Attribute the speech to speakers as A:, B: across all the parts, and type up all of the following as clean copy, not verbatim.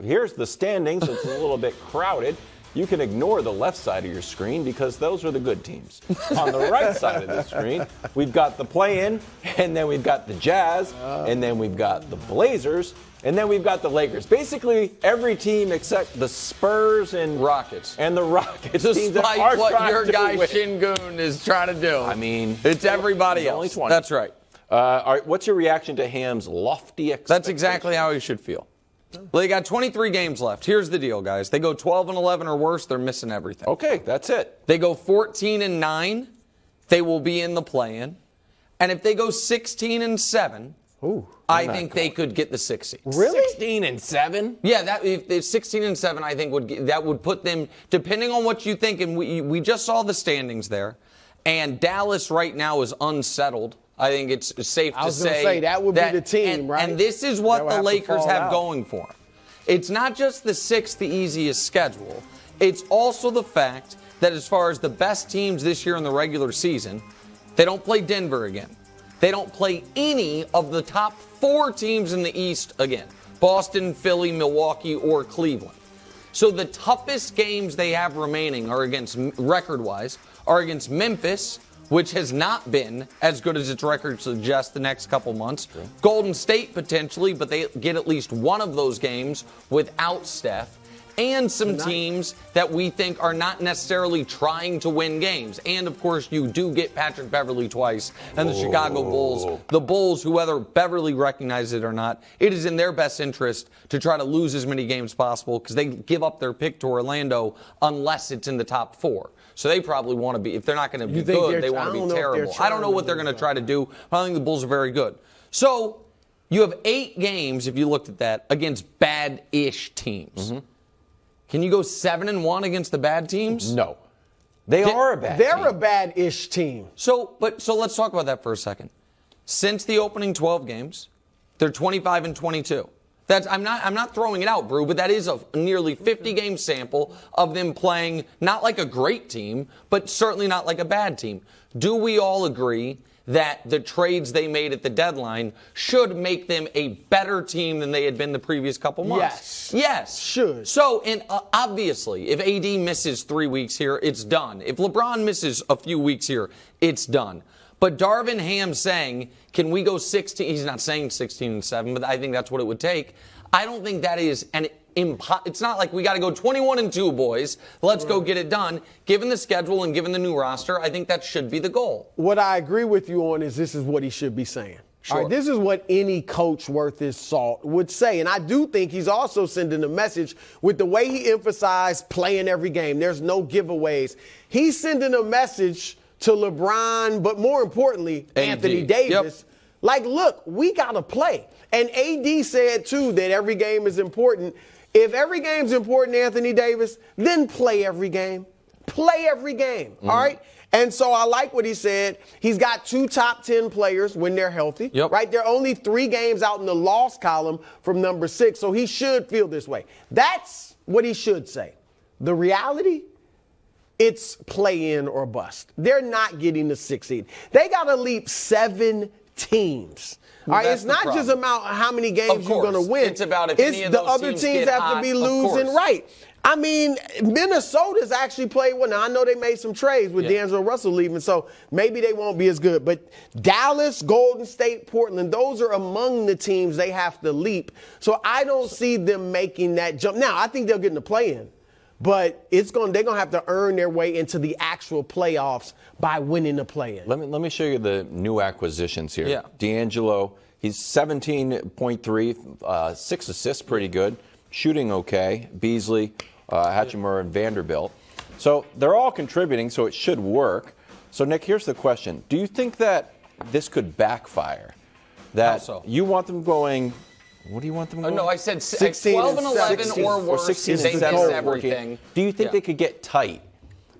A: here's the standings. It's a little bit crowded. You can ignore the left side of your screen because those are the good teams. On the right side of the screen, we've got the play-in, and then we've got the Jazz, and then we've got the Blazers, and then we've got the Lakers. Basically, every team except the Spurs and
B: Rockets.
A: And the Rockets.
B: Despite what your guy Shingun is trying to do.
A: I mean,
B: it's everybody else.
A: Only 20.
B: That's right.
A: All right. What's your reaction to Ham's lofty expectations?
B: That's exactly how he should feel. Well, they got 23 games left. Here's the deal, guys. They go 12-11 or worse, they're missing everything.
A: Okay, that's it.
B: They go 14-9, they will be in the play-in. And if they go 16-7, I think they could get the 6 seed.
A: Really? 16-7?
B: Yeah, if 16-7, I think that would put them, depending on what you think, and we just saw the standings there, and Dallas right now is unsettled. I think it's safe to say
C: that would be the team, right?
B: And this is what the Lakers have going for them. It's not just the sixth, the easiest schedule. It's also the fact that as far as the best teams this year in the regular season, they don't play Denver again. They don't play any of the top 4 teams in the East again. Boston, Philly, Milwaukee, or Cleveland. So the toughest games they have remaining are against, record-wise, are against Memphis, which has not been as good as its record suggests the next couple months. True. Golden State potentially, but they get at least one of those games without Steph. And some teams that we think are not necessarily trying to win games. And, of course, you do get Patrick Beverley twice and the Chicago Bulls. The Bulls, who whether Beverley recognizes it or not, it is in their best interest to try to lose as many games as possible because they give up their pick to Orlando unless it's in the top 4. So they probably want to be, if they're not going to be good, they want to be terrible. I don't know what they're going to try to do, but I think the Bulls are very good. So you have 8 games, if you looked at that, against bad-ish teams. Mm-hmm. Can you go 7-1 against the bad teams?
A: No. They are a bad team.
C: They're a bad-ish team.
B: So let's talk about that for a second. Since the opening 12 games, they're 25-22. I'm not throwing it out, Brew, but that is a nearly 50-game sample of them playing not like a great team, but certainly not like a bad team. Do we all agree that the trades they made at the deadline should make them a better team than they had been the previous couple months? Yes.
C: Should.
B: So, and obviously, if AD misses 3 weeks here, it's done. If LeBron misses a few weeks here, it's done. But Darvin Ham saying, can we go 16? He's not saying 16-7, but I think that's what it would take. I don't think that is it's not like we got to go 21-2, boys. Let's go get it done. Given the schedule and given the new roster, I think that should be the goal.
C: What I agree with you on is this is what he should be saying.
B: Sure.
C: All right, this is what any coach worth his salt would say. And I do think he's also sending a message with the way he emphasized playing every game. There's no giveaways. He's sending a message to LeBron, but more importantly, Anthony Davis. Yep. Like, look, we got to play. And AD said, too, that every game is important. If every game's important, Anthony Davis, then play every game. Play every game, all right? And so I like what he said. He's got 2 top 10 players when they're healthy, right? There are only 3 games out in the loss column from number 6, so he should feel this way. That's what he should say. The reality, it's play in or bust. They're not getting the 6 seed. They got to leap 7 teams. All right, it's not just about how many games you're going to win.
B: It's about if any of those
C: the other teams have to be losing, right? I mean, Minnesota's actually played well. Now, I know they made some trades with D'Angelo Russell leaving, so maybe they won't be as good. But Dallas, Golden State, Portland, those are among the teams they have to leap. So I don't see them making that jump. Now, I think they'll get in the play-in. But they're going to have to earn their way into the actual playoffs by winning the play-in.
A: Let me show you the new acquisitions here.
B: Yeah.
A: D'Angelo, he's 17.3, 6 assists, pretty good. Shooting okay. Beasley, Hachimura, and Vanderbilt. So they're all contributing, so it should work. So, Nick, here's the question. Do you think that this could backfire? That you want them going... What do you want them to go?
B: No, I said 12-11 or worse.
A: 16
B: they miss everything.
A: Do you think they could get tight?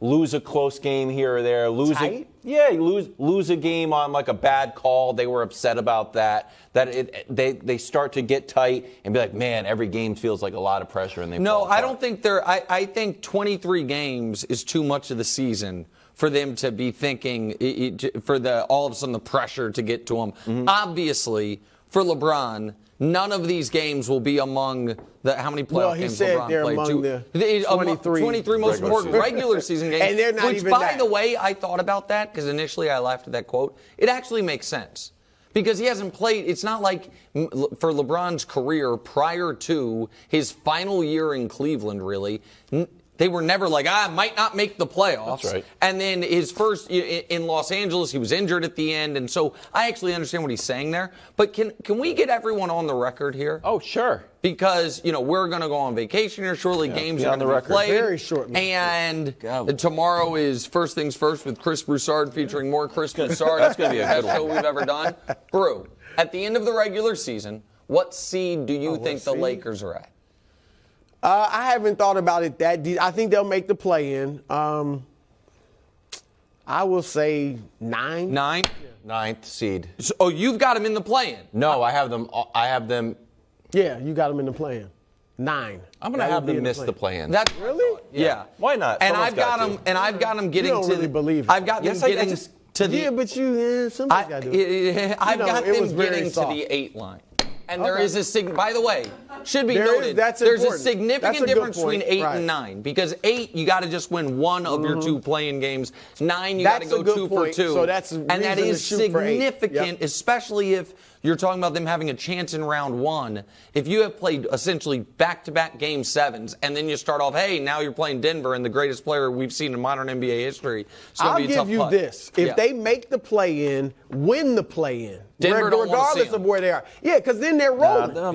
A: Lose a close game here or there. Lose a game on like a bad call. They were upset about that. They start to get tight and be like, man, every game feels like a lot of pressure. And they fall apart.
B: I don't think I think 23 games is too much of the season for them to be thinking all of a sudden the pressure to get to them. Mm-hmm. Obviously, for LeBron, none of these games will be among the how many playoff games LeBron
C: they're
B: played?
C: among the
B: 23 most important regular season games.
C: And they're not
B: which,
C: even
B: by
C: that.
B: the way, I thought about that because initially I laughed at that quote. It actually makes sense. Because he hasn't played, it's not like for LeBron's career prior to his final year in Cleveland, really, they were never like, might not make the playoffs.
A: That's right.
B: And then his first in Los Angeles, he was injured at the end. And so I actually understand what he's saying there. But can we get everyone on the record here?
A: Oh, sure.
B: Because, we're going to go on vacation here shortly. Games are
A: on the
B: going to
A: record.
B: be played.
C: Very shortly.
B: And tomorrow is First Things First with Chris Broussard featuring more Chris Broussard.
A: That's going to be a good
B: Best show we've ever done. Brew, at the end of the regular season, what seed do you think the Lakers are at?
C: I haven't thought about it that deep. I think they'll make the play-in. I will say 9.
B: 9?
A: Ninth seed.
B: So, you've got them in the play-in.
A: No, I have them.
C: Yeah, you got them in the play-in. 9.
A: I'm going to have them miss the play-in.
B: That's
C: Really?
B: Yeah.
A: Why not?
B: And
A: Someone's
B: I've got
A: got
B: them.
A: to.
B: And I've got them getting
C: You don't
B: to.
C: really believe it.
B: I've got them
A: Yes, I
B: getting
A: just-
B: to the.
C: Yeah, but somebody's got to do it.
B: I've got
C: it was
B: them
C: very
B: getting to
C: soft.
B: the 8 line. And there
C: Okay.
B: is by the way, should be
C: There is-
B: noted,
C: that's
B: there's a
C: important.
B: significant
C: That's a good
B: difference
C: point.
B: between 8
C: Right.
B: and 9. Because 8, you got to just win one of your 2 playing games. 9, you got to
C: That's a
B: go
C: good
B: 2
C: point.
B: for 2.
C: So that's
B: and that
C: reason to
B: is
C: shoot for 8.
B: significant,
C: Yep.
B: especially if you're talking about them having a chance in round 1. If you have played essentially back-to-back game 7s, and then you start off, hey, now you're playing Denver and the greatest player we've seen in modern NBA history. It's going
C: I'll
B: to be a
C: give
B: tough
C: you
B: putt.
C: this. If
B: Yeah.
C: they make the play-in, win the play-in.
B: Denver don't wanna see
C: regardless
B: them.
C: of where they are. Yeah, because then they're rolling.
A: they're-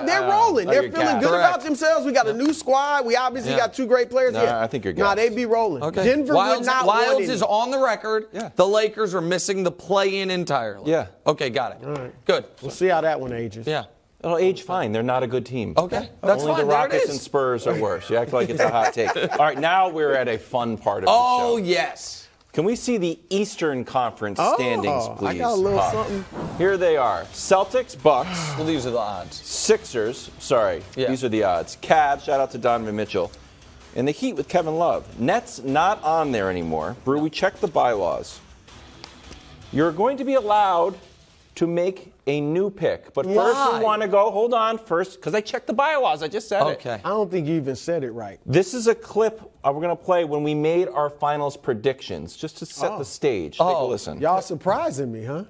C: They're rolling.
A: no,
C: They're
A: you're
C: feeling
A: gassed.
C: good
B: Correct.
C: about themselves. We got a new squad. We obviously
B: Yeah.
C: got 2 great players.
A: No,
C: Yeah.
A: I think you're
C: Nah,
A: gassed.
C: they'd be rolling.
B: Okay.
C: Denver would not
B: Wildes
C: want
B: is
C: it.
B: on the record.
A: Yeah.
B: The Lakers are missing the play-in entirely.
A: Yeah.
B: Okay, got it.
C: All right.
B: Good.
C: We'll see how that one ages.
B: Yeah.
A: It'll age fine. They're not a good team.
B: Okay. That's
A: Only
B: fine.
A: the
B: There it
A: Rockets
B: is.
A: and Spurs are worse. You act like it's a hot take. All right, now we're at a fun part of the
B: Oh,
A: show.
B: yes.
A: Can we see the Eastern Conference standings, please?
C: I got a little
A: Huck?
C: something.
A: Here they are. Celtics, Bucks,
B: Well, these are the odds.
A: Sixers, sorry,
B: Yeah.
A: these are the odds. Cavs, shout out to Donovan Mitchell. And the Heat with Kevin Love. Nets not on there anymore. Brew, we checked the bylaws. You're going to be allowed to make a new pick. But first
B: Why?
A: we want to go, hold on, first, because I checked the bylaws. I just said it.
B: Okay.
C: I don't think you even said it right.
A: This is a clip we're going to play when we made our finals predictions, just to set the stage. Take a listen.
C: Y'all surprising me, huh?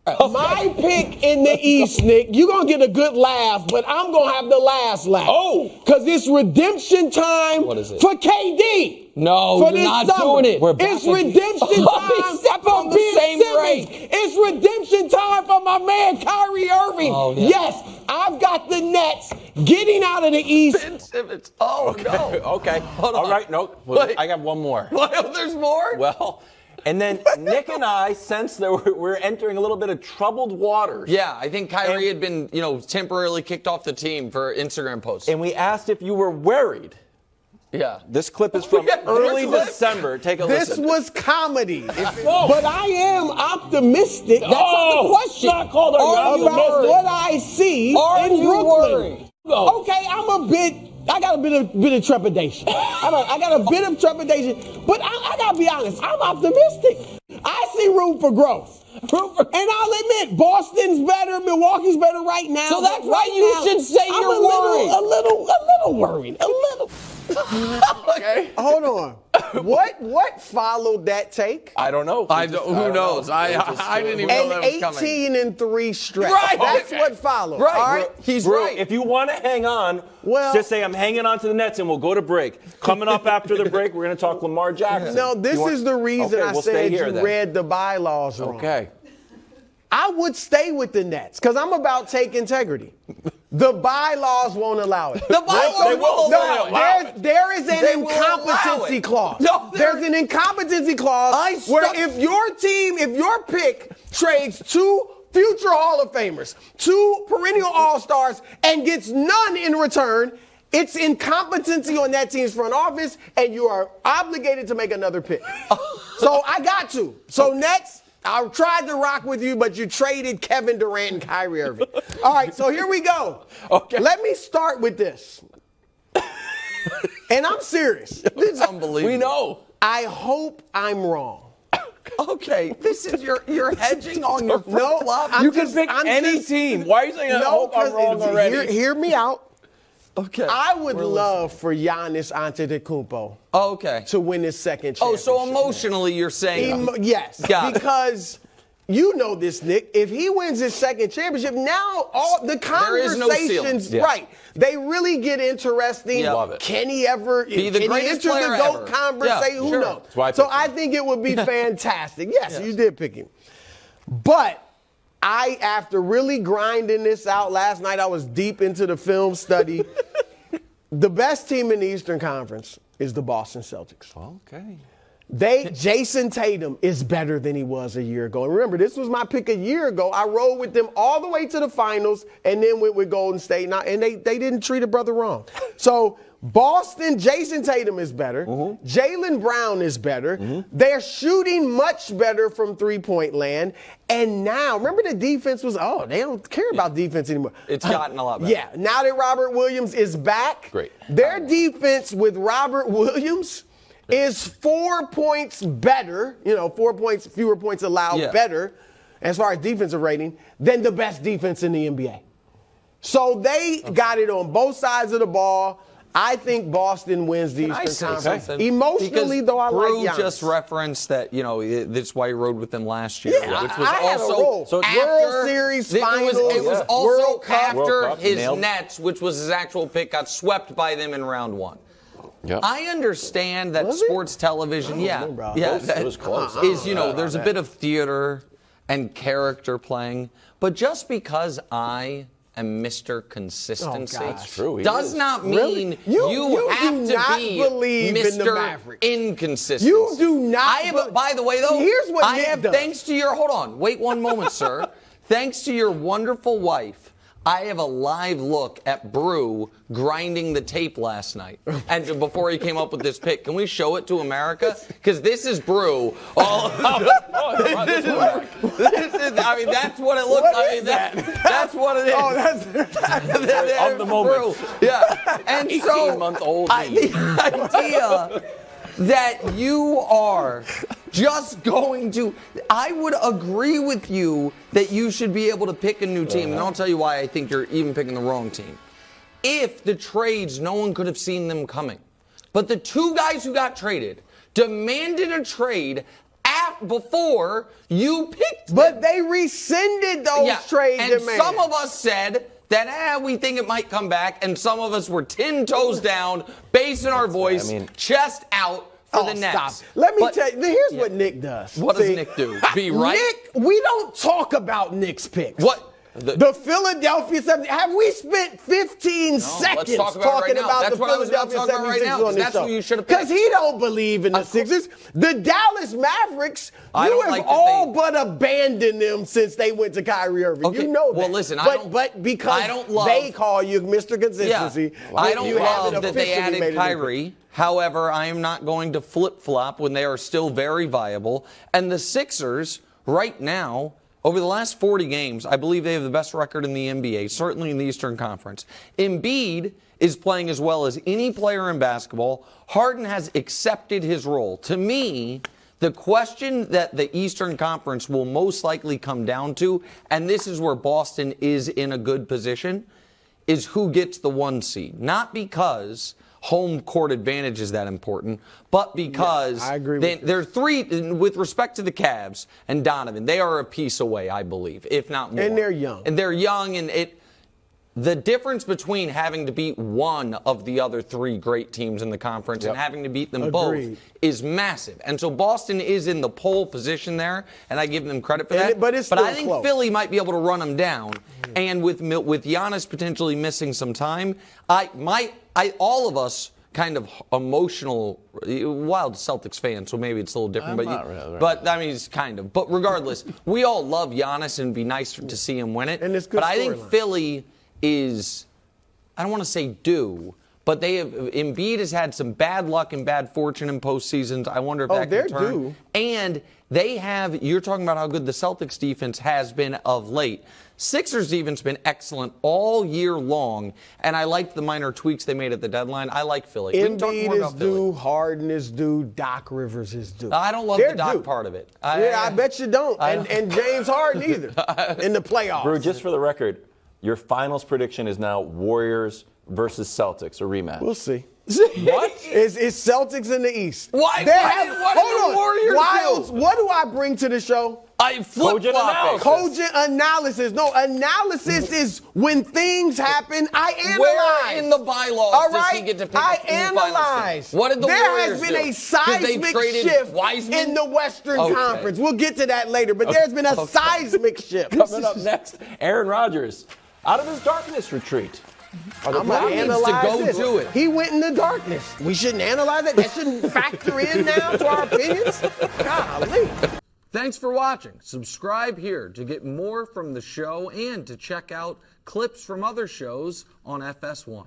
C: My pick in the East, Nick, you're going to get a good laugh, but I'm going to have the last laugh.
B: Oh!
C: Because it's redemption time
B: What is it?
C: for KD.
B: No,
C: for
B: you're
C: this
B: not
C: summer.
B: doing it. We're
C: It's
B: back
C: redemption time
B: Step
C: for
B: on the
C: Ben
B: same
C: Simmons.
B: rate.
C: It's redemption time for my man Kyrie Irving.
B: Oh, yeah.
C: Yes, I've got the Nets getting out of the East.
B: Ben Simmons. Oh, no.
A: Okay.
B: Hold on.
A: All right. No. Well,
B: Wait.
A: I got one more.
B: Well, there's more?
A: Well, and then Nick and I sensed that we're entering a little bit of troubled waters.
B: Yeah, I think Kyrie had been, temporarily kicked off the team for Instagram posts.
A: And we asked if you were worried.
B: Yeah.
A: This clip is from
B: Yeah,
A: early
B: clip.
A: December. Take a
C: This
A: listen.
C: was comedy. But I am optimistic. That's not the question.
D: Not called a
C: About
D: optimistic.
C: what I see
B: Are
C: in
B: you
C: Brooklyn.
B: worried?
C: Okay, I got a bit of trepidation. I got a bit of trepidation, but I got to be honest. I'm optimistic. I see room for growth. And I'll admit, Boston's better, Milwaukee's better right now.
B: So that's
C: but
B: why you
C: now,
B: should say
C: I'm
B: you're
C: a little
B: worried.
C: worried. A little.
B: Okay.
C: Hold on. What followed that take?
A: I don't know.
B: Who knows? I didn't even know
C: An
B: that was coming.
C: 18-3 stretch.
B: Right.
C: That's
B: Okay.
C: what followed.
B: Right.
C: All right.
B: He's
A: Brew,
B: right.
A: if you want to hang on,
C: Well-
A: just say I'm hanging on to the Nets and we'll go to break. Coming up after the break, we're going to talk Lamar Jackson.
C: No, this
A: You want-
C: is the reason
A: Okay,
C: I
A: we'll stay
C: said
A: here
C: you
A: then.
C: read the bylaws wrong.
A: Okay.
C: I would stay with the Nets because I'm about take integrity. The bylaws won't allow it.
B: The bylaws will allow it.
C: There is
B: They
C: an
B: will allow
C: incompetency
B: it.
C: clause.
B: No,
C: There's an incompetency clause where if your pick trades 2 future Hall of Famers, 2 perennial All-Stars, and gets none in return, it's incompetency on that team's front office, and you are obligated to make another pick. So I got to. So Nets, I tried to rock with you, but you traded Kevin Durant and Kyrie Irving. All right, so here we go.
A: Okay.
C: Let me start with this. And I'm serious.
B: It's unbelievable.
A: We know.
C: I hope I'm wrong.
B: Okay, this is you're hedging on your flip-flop.
A: You can pick any team. Why are you saying I'm wrong already?
C: Hear me out.
B: Okay.
C: I would love for Giannis Antetokounmpo to win his second championship.
B: Oh, so emotionally you're saying
C: yes. Because you know this, Nick. If he wins his second championship, now all the conversations, right? They really get interesting.
A: Love it.
C: Can he ever
B: be the greatest
C: enter
B: player
C: the GOAT
B: ever?
C: conversation?
B: Yeah,
C: Who
B: sure.
C: knows? So I think it would be fantastic. Yes, you did pick him. But after really grinding this out last night, I was deep into the film study. The best team in the Eastern Conference is the Boston Celtics.
A: Okay.
C: Jason Tatum is better than he was a year ago. And remember, this was my pick a year ago. I rode with them all the way to the finals and then went with Golden State. And they didn't treat a brother wrong. So Boston, Jason Tatum is better. Jaylen Brown is better. They're shooting much better from three-point land. And now, remember the defense was, they don't care about defense anymore.
B: It's gotten a lot better.
C: Yeah, now that Robert Williams is back,
A: great.
C: Their defense with Robert Williams is 4 points better, 4 points, fewer points allowed better, as far as defensive rating, than the best defense in the NBA. So they got it on both sides of the ball. I think Boston wins the Eastern Conference. Emotionally, though, I like Giannis.
B: just referenced that, that's why he rode with them last year.
C: Yeah,
B: which was
C: I
B: also
C: World Series Finals.
B: It was also
C: World Cup.
B: after his Nets, which was his actual pick, got swept by them in round one.
A: Yep.
B: I understand that sports television,
A: it was close.
B: There's a bit of theater and character playing, but just because I am Mr. Consistency does not mean you have to be Mr. Inconsistency.
C: You do not.
B: By the way, though,
C: here's what Nick does.
B: Thanks to your, hold on, wait one moment, sir. Thanks to your wonderful wife, I have a live look at Brew grinding the tape last night, and before he came up with this pick. Can we show it to America? Because this is Brew. This is, that's what it looks like. That's what it is.
C: Oh, that's
A: of the moment.
B: Brew. Yeah. And so,
A: 18-month-old
B: the idea that you are just going to, I would agree with you that you should be able to pick a new team, and I'll tell you why I think you're even picking the wrong team. If the trades, no one could have seen them coming. But the two guys who got traded demanded a trade before you picked them.
C: But they rescinded those trade
B: and
C: demands.
B: Some of us said that we think it might come back, and some of us were 10 toes down, bass in our voice, chest out for the Nets.
C: Stop. Let me tell you, here's what Nick does.
B: What does Nick do? Be right?
C: Nick, we don't talk about Nick's picks.
B: What?
C: The Philadelphia 76ers. Have we spent 15 seconds talking about the Philadelphia 76ers on this
B: that's
C: show?
B: Who you should have picked.
C: Because he don't believe in the Sixers. The Dallas Mavericks, you have all but abandoned them since they went to Kyrie Irving.
B: Okay.
C: You know that.
B: Well, listen,
C: but because they call you Mr. Consistency,
B: I don't love that they added Kyrie. However, I am not going to flip-flop when they are still very viable. And the Sixers, right now, over the last 40 games, I believe they have the best record in the NBA, certainly in the Eastern Conference. Embiid is playing as well as any player in basketball. Harden has accepted his role. To me, the question that the Eastern Conference will most likely come down to, and this is where Boston is in a good position, is who gets the 1 seed. Not because home court advantage is that important, but because
C: I agree
B: they're three, with respect to the Cavs and Donovan, they are a piece away, I believe, if not more.
C: And they're young.
B: And the difference between having to beat one of the other three great teams in the conference and having to beat them both is massive. And so Boston is in the pole position there, and I give them credit for that.
C: But
B: I think Philly might be able to run them down. And with Giannis potentially missing some time, all of us kind of emotional, wild Celtics fans, so maybe it's a little different. But I mean, it's kind of. But regardless, we all love Giannis, and it'd be nice to see him win it.
C: And it's good
B: but I think Philly is, I don't want to say due, but Embiid has had some bad luck and bad fortune in postseasons. I wonder if that can turn.
C: Due.
B: And you're talking about how good the Celtics defense has been of late. Sixers defense been excellent all year long, and I like the minor tweaks they made at the deadline. I like Philly.
C: Embiid is due, Harden is due, Doc Rivers is due.
B: I don't love the Doc part of it.
C: I bet you don't. And James Harden either in the playoffs.
A: Brew, just for the record, your finals prediction is now Warriors versus Celtics, a rematch.
C: We'll see.
B: What?
C: It's Celtics in the East.
B: What did the Warriors
C: Wildes, what do I bring to the show?
B: I flip-flopping.
C: Cogent analysis. No, analysis is when things happen, I analyze.
B: Where in the bylaws
C: all right?
B: does he get to pick
C: I
B: who
C: analyze.
B: What did the
C: there
B: Warriors
C: has been
B: do?
C: a seismic shift in the Western Conference. We'll get to that later, but there's been a seismic shift.
A: Coming up next, Aaron Rodgers out of his darkness retreat.
C: I'm going to analyze this.
B: Do it.
C: He went in the darkness. We shouldn't analyze it. That shouldn't factor in now to our opinions. Golly.
B: Thanks for watching. Subscribe here to get more from the show and to check out clips from other shows on FS1.